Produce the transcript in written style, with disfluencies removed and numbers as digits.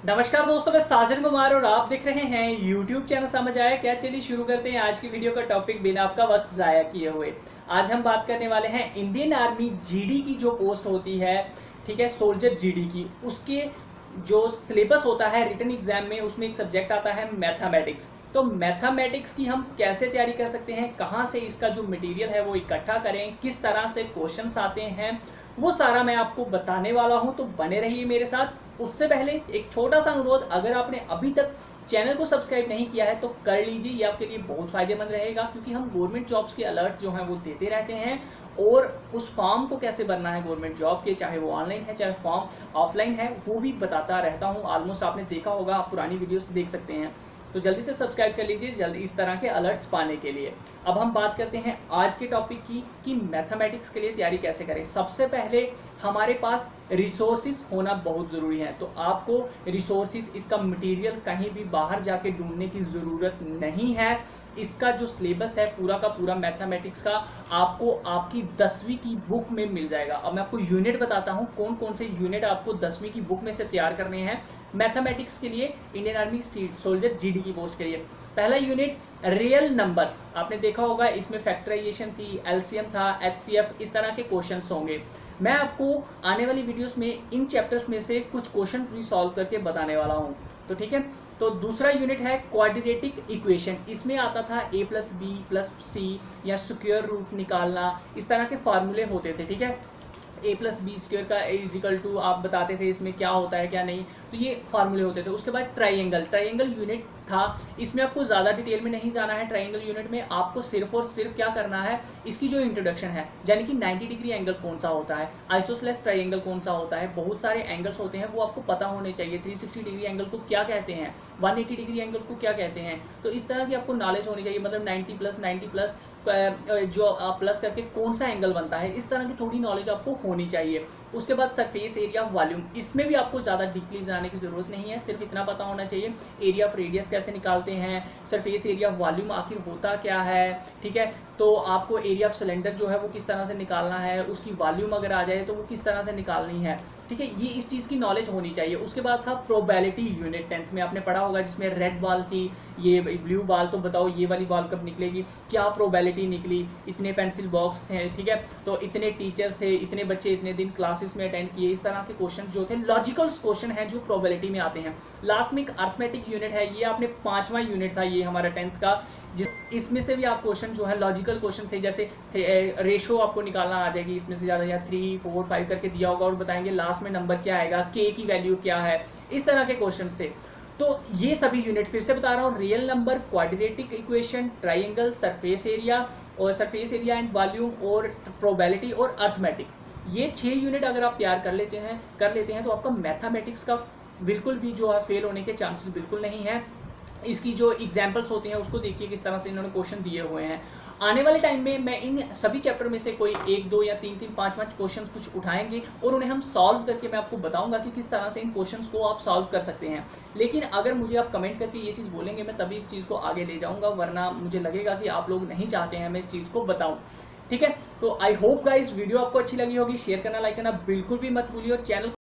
नमस्कार दोस्तों, मैं साजन कुमार और आप देख रहे हैं YouTube चैनल समझ आया क्या। चलिए शुरू करते हैं आज की वीडियो का टॉपिक बिना आपका वक्त जाया किए हुए। आज हम बात करने वाले हैं इंडियन आर्मी जीडी की जो पोस्ट होती है, ठीक है, सोल्जर जीडी की, उसके जो सिलेबस होता है रिटन एग्जाम में, उसमें एक सब्जेक्ट आता है मैथमेटिक्स। तो मैथमेटिक्स की हम कैसे तैयारी कर सकते हैं, कहाँ से इसका जो मटेरियल है वो इकट्ठा करें, किस तरह से क्वेश्चंस आते हैं, वो सारा मैं आपको बताने वाला हूं। तो बने रहिए मेरे साथ। उससे पहले एक छोटा सा अनुरोध, अगर आपने अभी तक चैनल को सब्सक्राइब नहीं किया है तो कर लीजिए, ये आपके लिए बहुत फायदेमंद रहेगा, क्योंकि हम गवर्नमेंट जॉब्स के अलर्ट जो हैं वो देते रहते हैं। और उस फॉर्म को कैसे भरना है गवर्नमेंट जॉब के, चाहे वो ऑनलाइन है चाहे फॉर्म ऑफलाइन है, वो भी बताता रहता हूँ। ऑलमोस्ट आपने देखा होगा, आप पुरानी वीडियोस देख सकते हैं। तो जल्दी से सब्सक्राइब कर लीजिए जल्दी इस तरह के अलर्ट्स पाने के लिए। अब हम बात करते हैं आज के टॉपिक की कि मैथमेटिक्स के लिए तैयारी कैसे करें। सबसे पहले हमारे पास रिसोर्सेज होना बहुत ज़रूरी है। तो आपको रिसोर्सेज, इसका मटेरियल कहीं भी बाहर जाके ढूंढने की ज़रूरत नहीं है। इसका जो सिलेबस है पूरा का पूरा मैथमेटिक्स का, आपको आपकी 10वीं की बुक में मिल जाएगा। अब मैं आपको यूनिट बताता हूँ कौन कौन से यूनिट आपको 10वीं की बुक में से तैयार करने हैं मैथमेटिक्स के लिए, इंडियन आर्मी सोल्जर जीडी की पोस्ट के लिए। पहला यूनिट रियल नंबर्स, आपने देखा होगा इसमें फैक्टराइजेशन थी, एलसीएम था, एचसीएफ, इस तरह के क्वेश्चंस होंगे। मैं आपको आने वाली वीडियोस में इन चैप्टर्स में से कुछ क्वेश्चन भी सॉल्व करके बताने वाला हूं। तो ठीक है, तो दूसरा यूनिट है क्वाड्रेटिक इक्वेशन। इसमें आता था a प्लस बी प्लस सी या स्क्वायर रूट निकालना, इस तरह के फार्मूले होते थे। ठीक है, ए प्लस बी स्क्र का इजिकल टू आप बताते थे इसमें क्या होता है क्या नहीं, तो ये फार्मूले होते थे। उसके बाद ट्राइंगल यूनिट था। इसमें आपको ज़्यादा डिटेल में नहीं जाना है। ट्राइंगल यूनिट में आपको सिर्फ और सिर्फ क्या करना है, इसकी जो इंट्रोडक्शन है, यानी कि 90 डिग्री एंगल कौन सा होता है, आइसोसेलेस ट्राइंगल कौन सा होता है, बहुत सारे एंगल्स होते हैं वो आपको पता होने चाहिए। 360 डिग्री एंगल को क्या कहते हैं, 180 डिग्री एंगल को क्या कहते हैं, तो इस तरह की आपको नॉलेज होनी चाहिए। मतलब 90 प्लस जो प्लस करके कौन सा एंगल बनता है, इस तरह की थोड़ी नॉलेज आपको होनी चाहिए। उसके बाद सरफेस एरिया वॉल्यूम, इसमें भी आपको ज़्यादा डीपली जाने की ज़रूरत नहीं है, सिर्फ इतना पता होना चाहिए एरिया ऑफ रेडियस कैसे निकालते हैं, सरफेस एरिया वॉल्यूम आखिर होता क्या है। ठीक है, तो आपको एरिया ऑफ सिलेंडर जो है वो किस तरह से निकालना है, उसकी वॉल्यूम अगर आ जाए तो वो किस तरह से निकालनी है। ठीक है, ये इस चीज़ की नॉलेज होनी चाहिए। उसके बाद था प्रोबेबिलिटी यूनिट, 10th में आपने पढ़ा होगा, जिसमें रेड बॉल थी, ये ब्लू बॉल, तो बताओ ये वाली बॉल कब निकलेगी, क्या प्रोबेबिलिटी निकली, इतने पेंसिल बॉक्स थे। ठीक है, तो इतने टीचर्स थे, इतने बच्चे इतने दिन क्लासेस में अटेंड किए, इस तरह के क्वेश्चन जो थे लॉजिकल क्वेश्चन हैं जो प्रोबेबिलिटी में आते हैं। लास्ट में एक अर्थमेटिक यूनिट है, ये आपने 5वां यूनिट था ये हमारा 10th का, इसमें से भी आप क्वेश्चन जो है लॉजिकल क्वेश्चन थे, जैसे रेशो आपको निकालना आ जाएगी इसमें से ज़्यादा, या 3 4 5 करके दिया होगा और बताएंगे लास्ट में नंबर क्या आएगा, के की वैल्यू क्या है, इस तरह के क्वेश्चंस थे। तो ये सभी यूनिट फिर से बता रहा हूँ, real number, quadratic equation, triangle, surface area and volume, और प्रोबेबिलिटी और अर्थमेटिक, ये 6 यूनिट अगर आप तैयार कर लेते हैं तो आपका मैथमेटिक्स का बिल्कुल भी जो है फेल होने के चांसेस बिल्कुल नहीं है। इसकी जो एग्जाम्पल्स होती हैं उसको देखिए किस तरह से इन्होंने क्वेश्चन दिए हुए हैं। आने वाले टाइम में मैं इन सभी चैप्टर में से कोई 1 2 या 3 3 5 5 क्वेश्चन कुछ उठाएंगे और उन्हें हम सॉल्व करके मैं आपको बताऊंगा कि किस तरह से इन क्वेश्चंस को आप सॉल्व कर सकते हैं। लेकिन अगर मुझे आप कमेंट करके ये चीज़ बोलेंगे मैं तभी इस चीज़ को आगे ले जाऊँगा, वरना मुझे लगेगा कि आप लोग नहीं चाहते हैं मैं इस चीज़ को बताऊँ। ठीक है, तो आई होप गाइस वीडियो आपको अच्छी लगी होगी। शेयर करना, लाइक करना बिल्कुल भी मत भूलिए, और चैनल